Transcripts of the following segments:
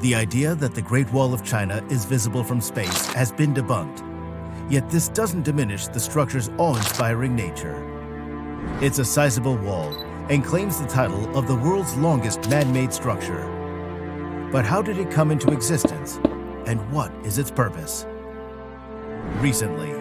The idea that the Great Wall of China is visible from space has been debunked. Yet this doesn't diminish the structure's awe-inspiring nature. It's a sizable wall and claims the title of the world's longest man-made structure. But how did it come into existence? And what is its purpose? Recently,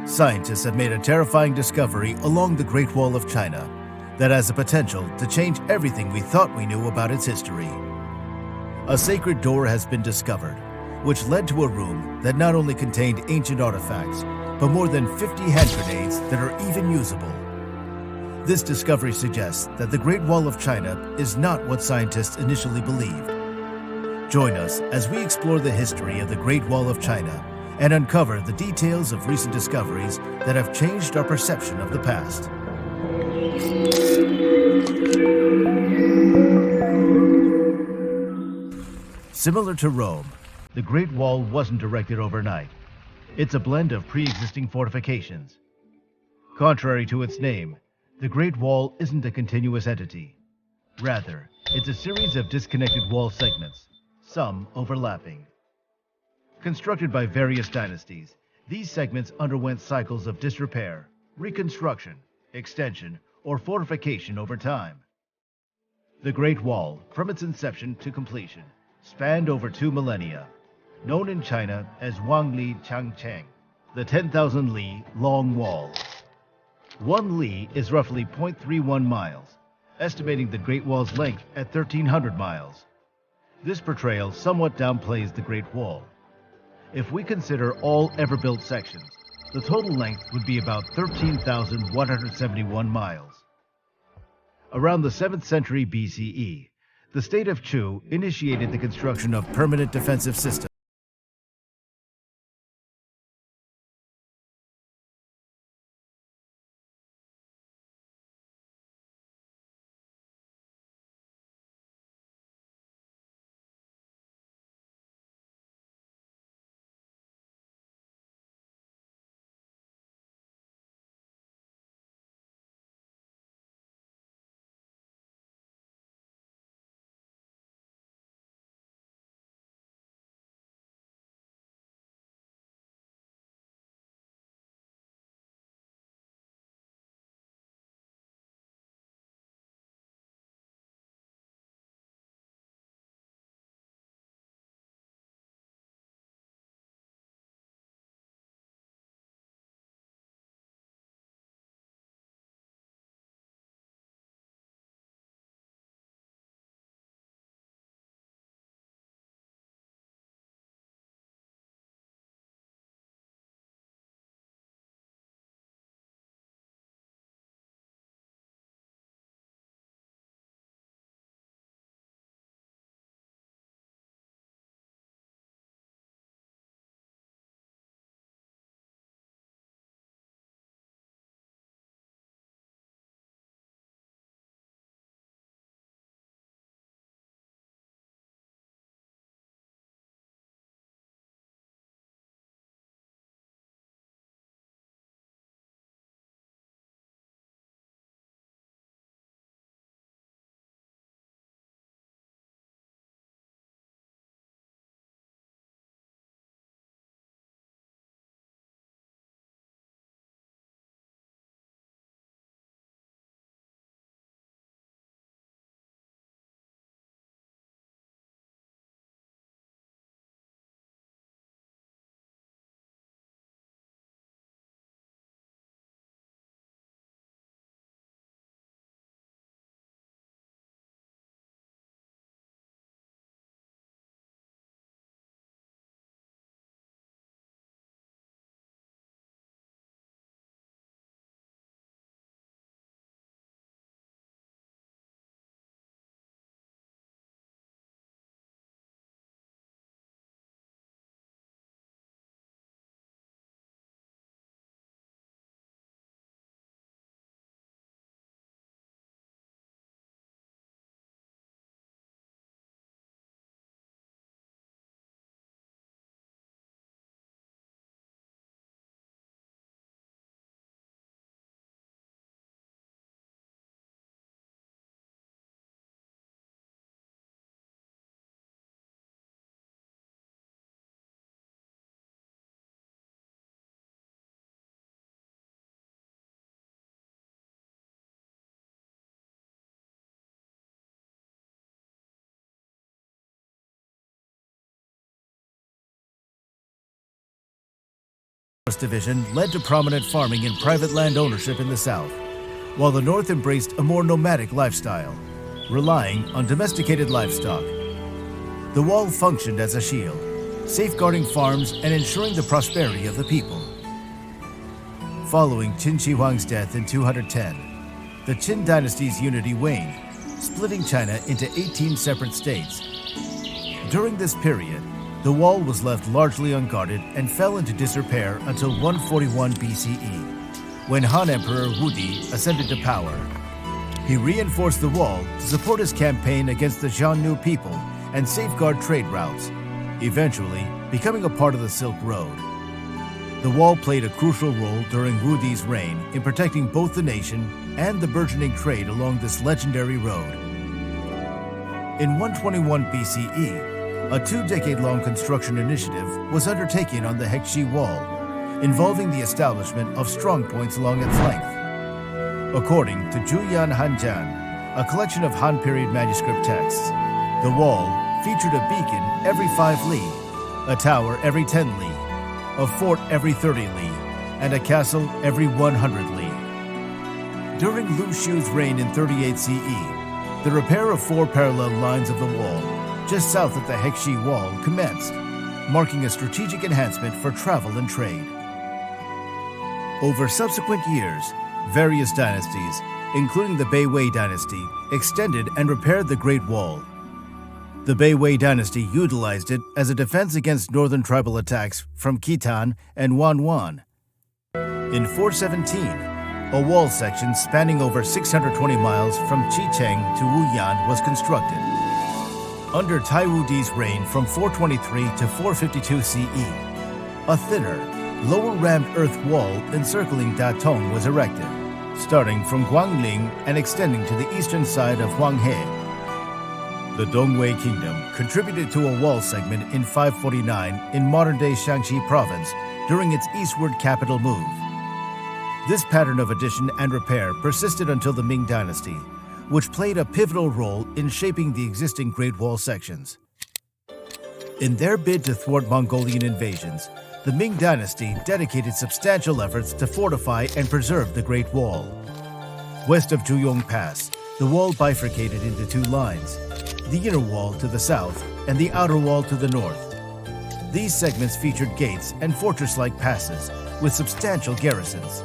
scientists have made a terrifying discovery along the Great Wall of China that has the potential to change everything we thought we knew about its history. A sacred door has been discovered, which led to a room that not only contained ancient artifacts, but more than 50 hand grenades that are even usable. This discovery suggests that the Great Wall of China is not what scientists initially believed. Join us as we explore the history of the Great Wall of China and uncover the details of recent discoveries that have changed our perception of the past. Similar to Rome, the Great Wall wasn't erected overnight. It's a blend of pre-existing fortifications. Contrary to its name, the Great Wall isn't a continuous entity. Rather, it's a series of disconnected wall segments, some overlapping. Constructed by various dynasties, these segments underwent cycles of disrepair, reconstruction, extension, or fortification over time. The Great Wall, from its inception to completion, spanned over 2 millennia, known in China as Wangli Changcheng, the 10,000 li long wall. 1 li is roughly 0.31 miles, estimating the Great Wall's length at 1,300 miles. This portrayal somewhat downplays the Great Wall. If we consider all ever-built sections, the total length would be about 13,171 miles. Around the 7th century BCE, the state of Chu initiated the construction of permanent defensive systems division led to prominent farming and private land ownership in the south, while the north embraced a more nomadic lifestyle, relying on domesticated livestock. The wall functioned as a shield, safeguarding farms and ensuring the prosperity of the people. Following Qin Shi Huang's death in 210, the Qin dynasty's unity waned, splitting China into 18 separate states. During this period, the wall was left largely unguarded and fell into disrepair until 141 BCE, when Han Emperor Wudi ascended to power. He reinforced the wall to support his campaign against the Xiongnu people and safeguard trade routes, eventually becoming a part of the Silk Road. The wall played a crucial role during Wudi's reign in protecting both the nation and the burgeoning trade along this legendary road. In 121 BCE, a 2-decade-long construction initiative was undertaken on the Hexi Wall, involving the establishment of strong points along its length. According to Juyan Hanjian, a collection of Han period manuscript texts, the wall featured a beacon every 5 li, a tower every 10 li, a fort every 30 li, and a castle every 100 li. During Lu Xiu's reign in 38 CE, the repair of 4 parallel lines of the wall just south of the Hexi Wall commenced, marking a strategic enhancement for travel and trade. Over subsequent years, various dynasties, including the Beiwei dynasty, extended and repaired the Great Wall. The Beiwei dynasty utilized it as a defense against northern tribal attacks from Khitan and Wanwan. In 417, a wall section spanning over 620 miles from Qicheng to Wuyan was constructed. Under Taiwudi's reign from 423 to 452 CE, a thinner, lower-rammed earth wall encircling Datong was erected, starting from Guangling and extending to the eastern side of Huanghe. The Dongwei Kingdom contributed to a wall segment in 549 in modern-day Shaanxi province during its eastward capital move. This pattern of addition and repair persisted until the Ming Dynasty, which played a pivotal role in shaping the existing Great Wall sections. In their bid to thwart Mongolian invasions, the Ming Dynasty dedicated substantial efforts to fortify and preserve the Great Wall. West of Juyong Pass, the wall bifurcated into 2 lines, the inner wall to the south and the outer wall to the north. These segments featured gates and fortress-like passes with substantial garrisons.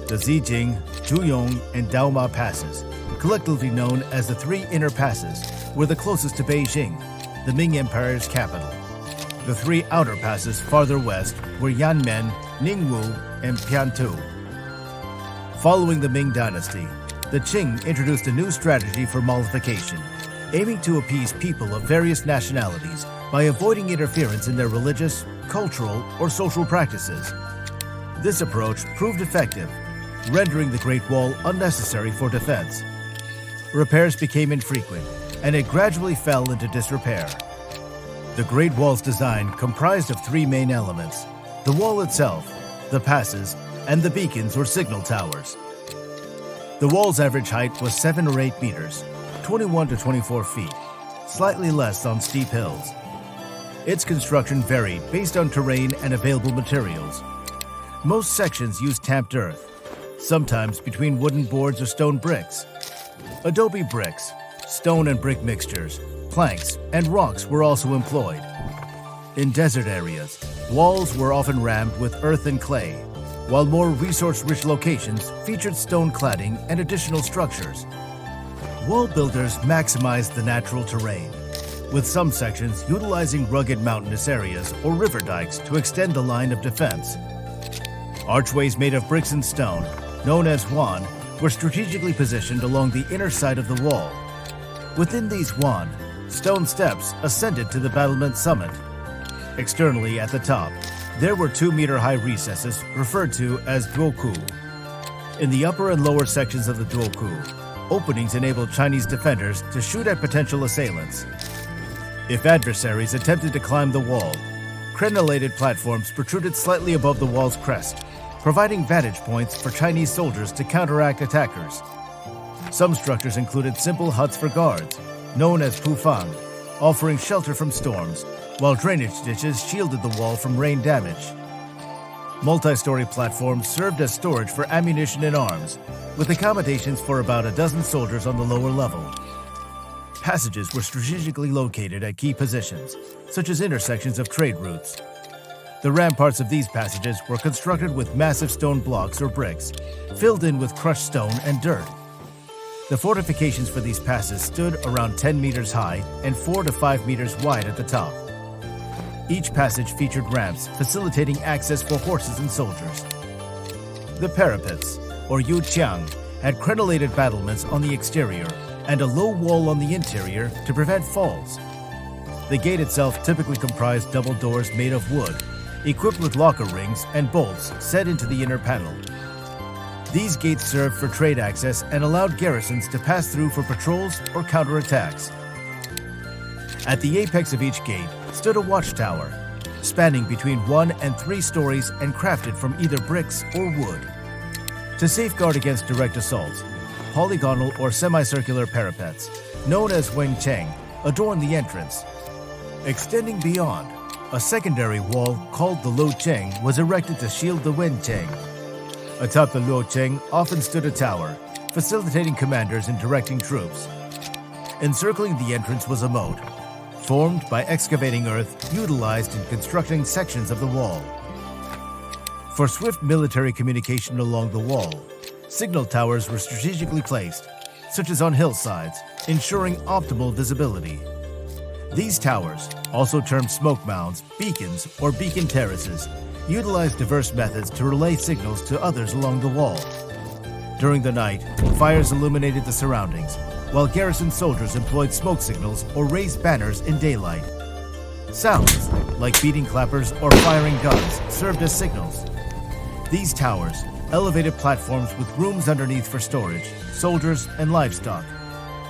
The Zijing, Juyong, and Daoma passes, collectively known as the 3 inner passes, were the closest to Beijing, the Ming Empire's capital. The 3 outer passes farther west were Yanmen, Ningwu, and Piantou. Following the Ming Dynasty, the Qing introduced a new strategy for mollification, aiming to appease people of various nationalities by avoiding interference in their religious, cultural, or social practices. This approach proved effective, rendering the Great Wall unnecessary for defense. Repairs became infrequent, and it gradually fell into disrepair. The Great Wall's design comprised of 3 main elements: the wall itself, the passes, and the beacons or signal towers. The wall's average height was 7 or 8 meters, 21 to 24 feet, slightly less on steep hills. Its construction varied based on terrain and available materials. Most sections used tamped earth, sometimes between wooden boards or stone bricks. Adobe bricks, stone and brick mixtures, planks, and rocks were also employed. In desert areas, walls were often rammed with earth and clay, while more resource-rich locations featured stone cladding and additional structures. Wall builders maximized the natural terrain, with some sections utilizing rugged mountainous areas or river dikes to extend the line of defense. Archways made of bricks and stone, known as wan, were strategically positioned along the inner side of the wall. Within these wan, stone steps ascended to the battlement summit. Externally at the top, there were 2-meter-high recesses referred to as duoku. In the upper and lower sections of the duoku, openings enabled Chinese defenders to shoot at potential assailants. If adversaries attempted to climb the wall, crenellated platforms protruded slightly above the wall's crest, providing vantage points for Chinese soldiers to counteract attackers. Some structures included simple huts for guards, known as pufang, offering shelter from storms, while drainage ditches shielded the wall from rain damage. Multi-story platforms served as storage for ammunition and arms, with accommodations for about a dozen soldiers on the lower level. Passages were strategically located at key positions, such as intersections of trade routes. The ramparts of these passages were constructed with massive stone blocks or bricks, filled in with crushed stone and dirt. The fortifications for these passes stood around 10 meters high and 4 to 5 meters wide at the top. Each passage featured ramps facilitating access for horses and soldiers. The parapets, or yuqiang, had crenellated battlements on the exterior and a low wall on the interior to prevent falls. The gate itself typically comprised double doors made of wood, equipped with locker rings and bolts set into the inner panel. These gates served for trade access and allowed garrisons to pass through for patrols or counterattacks. At the apex of each gate stood a watchtower, spanning between 1 and 3 stories and crafted from either bricks or wood. To safeguard against direct assaults, polygonal or semicircular parapets, known as wencheng, adorn the entrance. Extending beyond, a secondary wall called the luocheng was erected to shield the wencheng. Atop the luocheng often stood a tower, facilitating commanders in directing troops. Encircling the entrance was a moat, formed by excavating earth utilized in constructing sections of the wall. For swift military communication along the wall, signal towers were strategically placed, such as on hillsides, ensuring optimal visibility. These towers, also termed smoke mounds, beacons, or beacon terraces, utilized diverse methods to relay signals to others along the wall. During the night, fires illuminated the surroundings, while garrison soldiers employed smoke signals or raised banners in daylight. Sounds, like beating clappers or firing guns, served as signals. These towers, elevated platforms with rooms underneath for storage, soldiers, and livestock,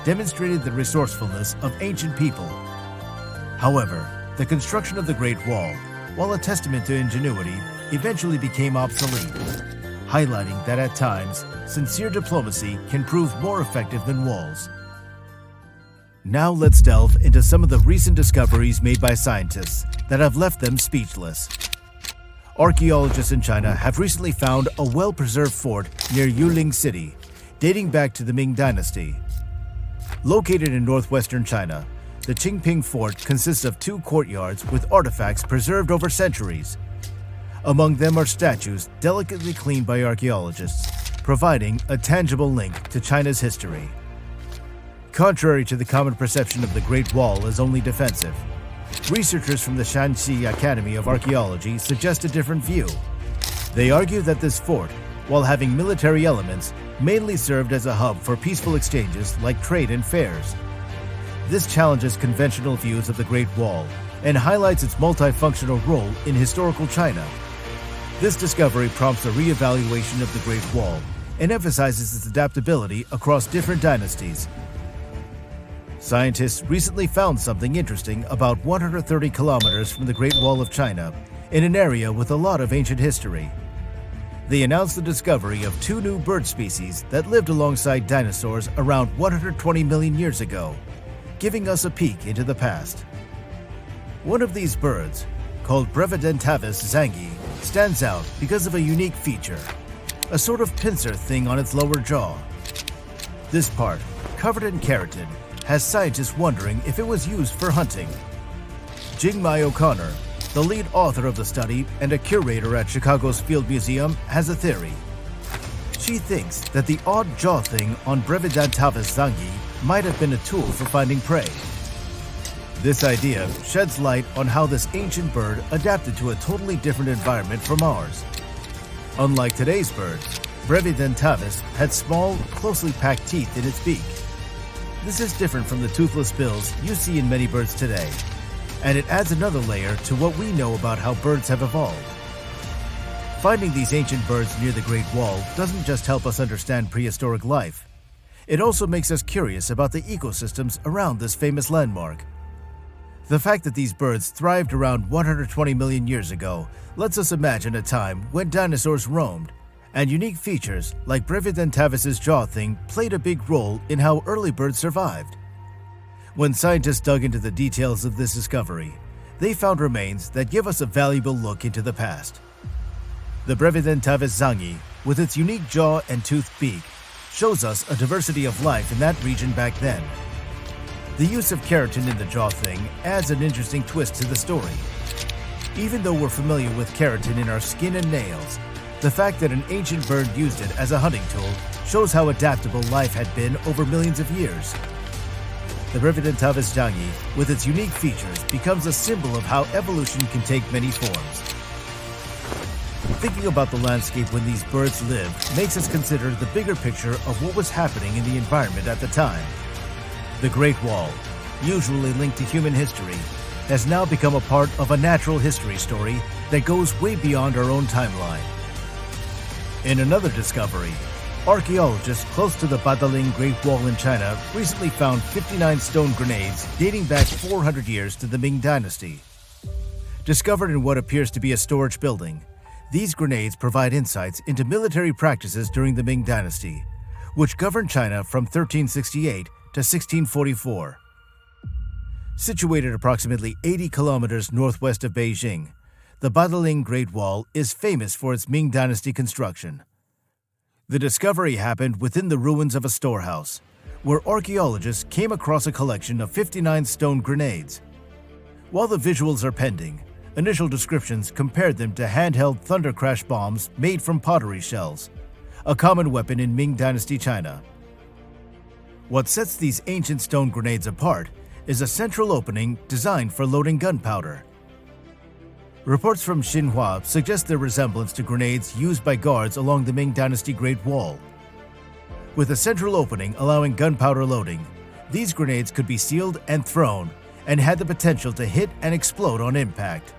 demonstrated the resourcefulness of ancient people. However, the construction of the Great Wall, while a testament to ingenuity, eventually became obsolete, highlighting that at times, sincere diplomacy can prove more effective than walls. Now let's delve into some of the recent discoveries made by scientists that have left them speechless. Archaeologists in China have recently found a well-preserved fort near Yuling City, dating back to the Ming Dynasty. Located in northwestern China, the Qingping Fort consists of 2 courtyards with artifacts preserved over centuries. Among them are statues delicately cleaned by archaeologists, providing a tangible link to China's history. Contrary to the common perception of the Great Wall as only defensive, researchers from the Shanxi Academy of Archaeology suggest a different view. They argue that this fort, while having military elements, mainly served as a hub for peaceful exchanges like trade and fairs. This challenges conventional views of the Great Wall and highlights its multifunctional role in historical China. This discovery prompts a re-evaluation of the Great Wall and emphasizes its adaptability across different dynasties. Scientists recently found something interesting about 130 kilometers from the Great Wall of China, in an area with a lot of ancient history. They announced the discovery of 2 new bird species that lived alongside dinosaurs around 120 million years ago, giving us a peek into the past. One of these birds, called Brevidentavis zangi, stands out because of a unique feature, a sort of pincer thing on its lower jaw. This part, covered in keratin, has scientists wondering if it was used for hunting. Jing-Mai O'Connor, the lead author of the study and a curator at Chicago's Field Museum, has a theory. She thinks that the odd jaw thing on Brevidentavis zangi might have been a tool for finding prey. This idea sheds light on how this ancient bird adapted to a totally different environment from ours. Unlike today's birds, Brevidentavis had small, closely packed teeth in its beak. This is different from the toothless bills you see in many birds today, and it adds another layer to what we know about how birds have evolved. Finding these ancient birds near the Great Wall doesn't just help us understand prehistoric life. It also makes us curious about the ecosystems around this famous landmark. The fact that these birds thrived around 120 million years ago lets us imagine a time when dinosaurs roamed, and unique features like Brevidentavis's jaw thing played a big role in how early birds survived. When scientists dug into the details of this discovery, they found remains that give us a valuable look into the past. The Brevidentavis zangi, with its unique jaw and toothed beak, shows us a diversity of life in that region back then. The use of keratin in the jaw thing adds an interesting twist to the story. Even though we're familiar with keratin in our skin and nails, the fact that an ancient bird used it as a hunting tool shows how adaptable life had been over millions of years. The Brevidentavis zangi, with its unique features, becomes a symbol of how evolution can take many forms. Thinking about the landscape when these birds lived makes us consider the bigger picture of what was happening in the environment at the time. The Great Wall, usually linked to human history, has now become a part of a natural history story that goes way beyond our own timeline. In another discovery, archaeologists close to the Badaling Great Wall in China recently found 59 stone grenades dating back 400 years to the Ming Dynasty. Discovered in what appears to be a storage building, these grenades provide insights into military practices during the Ming Dynasty, which governed China from 1368 to 1644. Situated approximately 80 kilometers northwest of Beijing, the Badaling Great Wall is famous for its Ming Dynasty construction. The discovery happened within the ruins of a storehouse, where archaeologists came across a collection of 59 stone grenades. While the visuals are pending, initial descriptions compared them to handheld thunder crash bombs made from pottery shells, a common weapon in Ming Dynasty China. What sets these ancient stone grenades apart is a central opening designed for loading gunpowder. Reports from Xinhua suggest their resemblance to grenades used by guards along the Ming Dynasty Great Wall. With a central opening allowing gunpowder loading, these grenades could be sealed and thrown and had the potential to hit and explode on impact.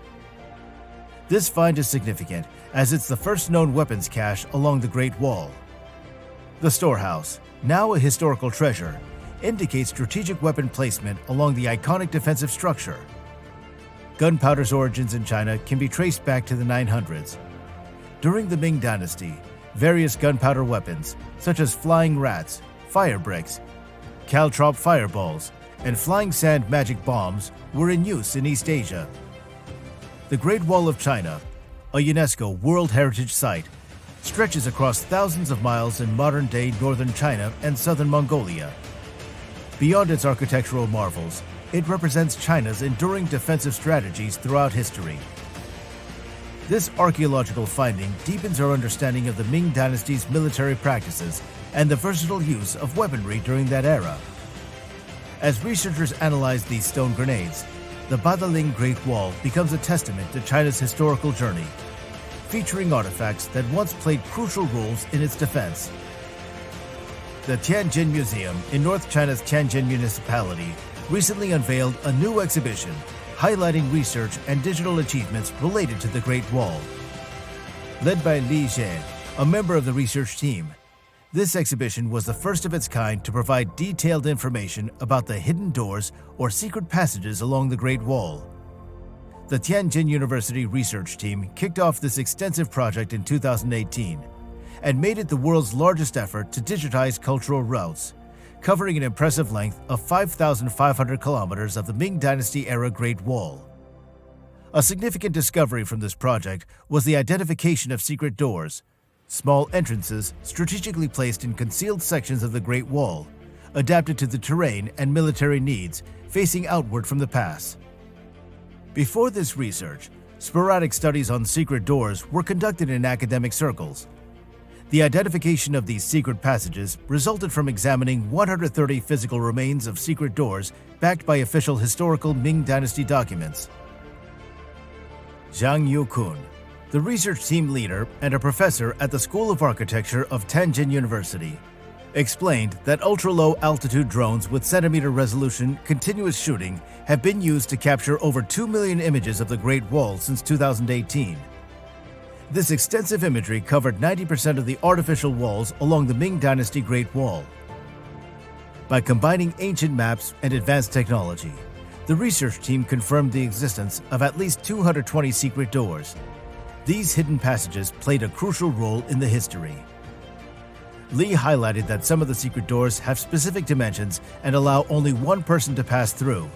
This find is significant as it's the first known weapons cache along the Great Wall. The storehouse, now a historical treasure, indicates strategic weapon placement along the iconic defensive structure. Gunpowder's origins in China can be traced back to the 900s. During the Ming Dynasty, various gunpowder weapons, such as flying rats, fire bricks, caltrop fireballs, and flying sand magic bombs, were in use in East Asia. The Great Wall of China, a UNESCO World Heritage Site, stretches across thousands of miles in modern-day northern China and southern Mongolia. Beyond its architectural marvels, it represents China's enduring defensive strategies throughout history. This archaeological finding deepens our understanding of the Ming Dynasty's military practices and the versatile use of weaponry during that era. As researchers analyze these stone grenades, the Badaling Great Wall becomes a testament to China's historical journey, featuring artifacts that once played crucial roles in its defense. The Tianjin Museum in North China's Tianjin Municipality recently unveiled a new exhibition highlighting research and digital achievements related to the Great Wall. Led by Li Zhe, a member of the research team, this exhibition was the first of its kind to provide detailed information about the hidden doors or secret passages along the Great Wall. The Tianjin University research team kicked off this extensive project in 2018 and made it the world's largest effort to digitize cultural routes, covering an impressive length of 5,500 kilometers of the Ming Dynasty-era Great Wall. A significant discovery from this project was the identification of secret doors, small entrances strategically placed in concealed sections of the Great Wall, adapted to the terrain and military needs, facing outward from the pass. Before this research, sporadic studies on secret doors were conducted in academic circles. The identification of these secret passages resulted from examining 130 physical remains of secret doors backed by official historical Ming Dynasty documents. Zhang Yukun, the research team leader and a professor at the School of Architecture of Tianjin University, explained that ultra-low altitude drones with centimeter resolution continuous shooting have been used to capture over 2 million images of the Great Wall since 2018. This extensive imagery covered 90% of the artificial walls along the Ming Dynasty Great Wall. By combining ancient maps and advanced technology, the research team confirmed the existence of at least 220 secret doors. These hidden passages played a crucial role in the history. Li highlighted that some of the secret doors have specific dimensions and allow only one person to pass through.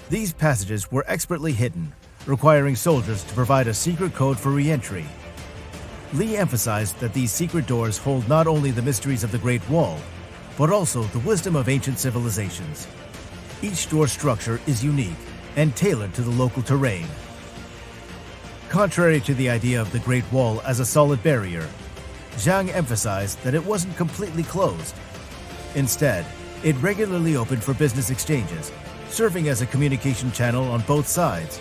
These passages were expertly hidden, requiring soldiers to provide a secret code for re-entry. Li emphasized that these secret doors hold not only the mysteries of the Great Wall, but also the wisdom of ancient civilizations. Each door structure is unique and tailored to the local terrain. Contrary to the idea of the Great Wall as a solid barrier, Zhang emphasized that it wasn't completely closed. Instead, it regularly opened for business exchanges, serving as a communication channel on both sides.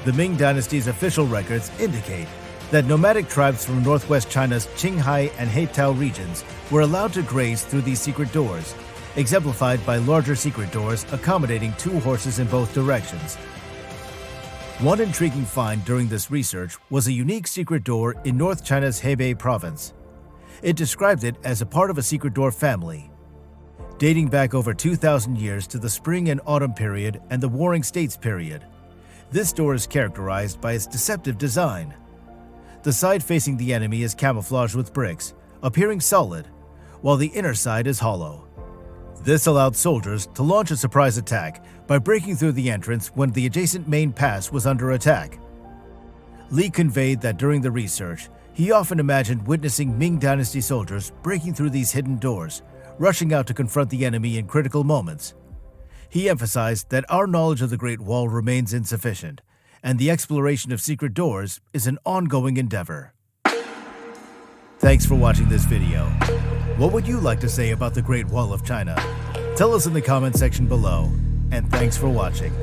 The Ming Dynasty's official records indicate that nomadic tribes from northwest China's Qinghai and Heitao regions were allowed to graze through these secret doors, exemplified by larger secret doors accommodating 2 horses in both directions. One intriguing find during this research was a unique secret door in North China's Hebei province. It described it as a part of a secret door family. Dating back over 2,000 years to the Spring and Autumn period and the Warring States period, this door is characterized by its deceptive design. The side facing the enemy is camouflaged with bricks, appearing solid, while the inner side is hollow. This allowed soldiers to launch a surprise attack by breaking through the entrance when the adjacent main pass was under attack. Li conveyed that during the research, he often imagined witnessing Ming Dynasty soldiers breaking through these hidden doors, rushing out to confront the enemy in critical moments. He emphasized that our knowledge of the Great Wall remains insufficient, and the exploration of secret doors is an ongoing endeavor. Thanks for watching this video. What would you like to say about the Great Wall of China? Tell us in the comment section below, and thanks for watching.